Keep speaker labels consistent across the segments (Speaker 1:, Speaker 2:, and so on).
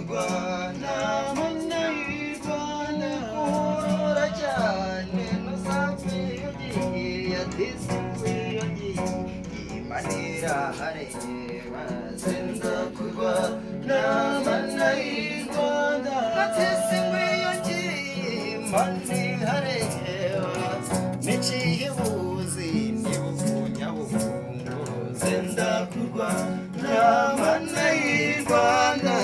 Speaker 1: kurwa namana y'u Rwanda kurora cyane nusapfe ugiye yatisiwe ugiye imanira hareba senda kurwa namana y'u Rwanda yatisiwe ugiye imanira hareba niciye buzi nibukunya bukungu senda kurwa namana y'u Rwanda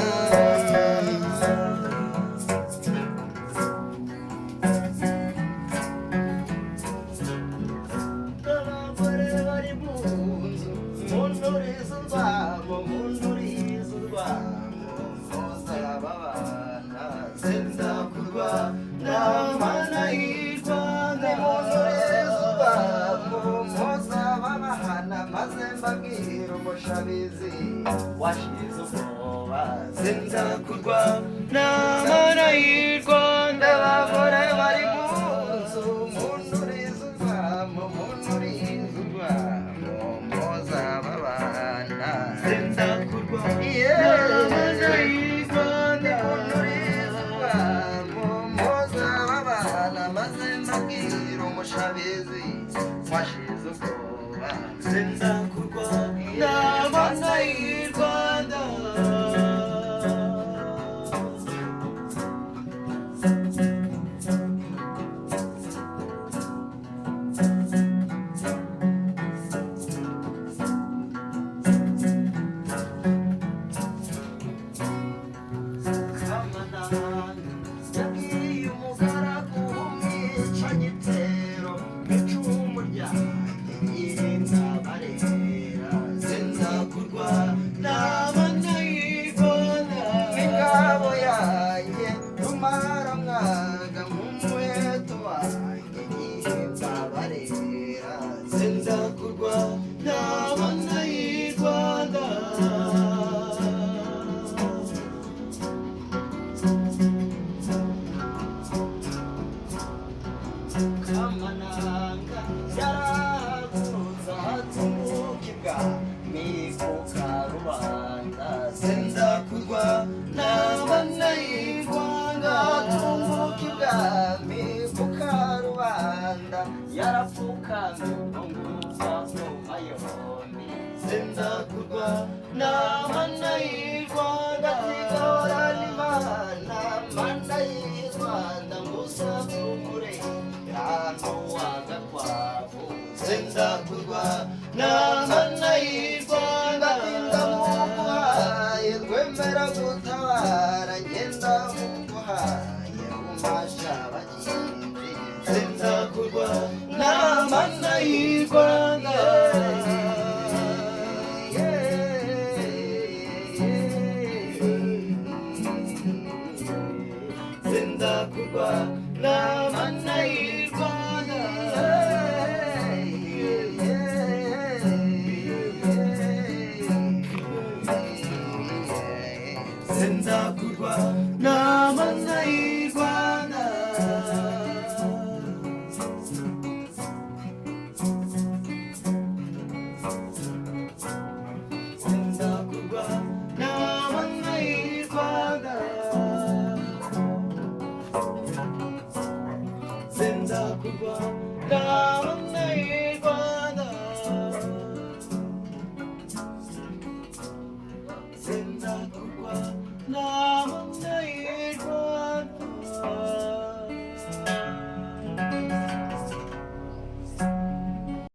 Speaker 1: abagore bari mu nzu mu ndurizo rwabo mu ndurizo rwabo mpuzababana senda kurwa namana y'u Rwanda mu ndurizo rwabo mpuzababana maze mbabwira umushabizi washize ubwoba senda kurwa namana y'u Rwanda abagore bari mu nzu mu ndurizo rwabo mu ndurizo rwabo mpuzababana senda kurwa namana y'u Rwanda mu ndurizo rwabo mpuzababana maze mbabwira umushabizi washize ubwoba senda kurwa namana y'u Rwanda yabwiye umugaragu w'umwica gitero icumu ryanjye yirinda barera senda kurwa namana y'u Rwanda n'ingabo yanjye rumaramwaga nk'umuheto wanjye yirinda barera senda kurwa namana y'u Rwanda kamananga yarahagurutse ahatunguka ibwami ku karubanda senda kurwa namana y'u Rwanda ahatunguka ibwami ku karubanda yarapfukamye ubunguza ngoma yombi senda kurwa namana y'u Rwanda tigahorana imana mana y'u Rwanda ngusabye umurenge hano wagakwavu senda kurwa namana y'u Rwanda ndamuguhaye rwemera gutabara ngenda muguhaye umasha bagenzi senda kurwa namana y'u Rwanda senda kurwa namana y'u Rwanda senda kurwa namana y'u Rwanda senda kurwa namana y'u Rwanda senda kurwa namana y'u Rwanda senda kurwa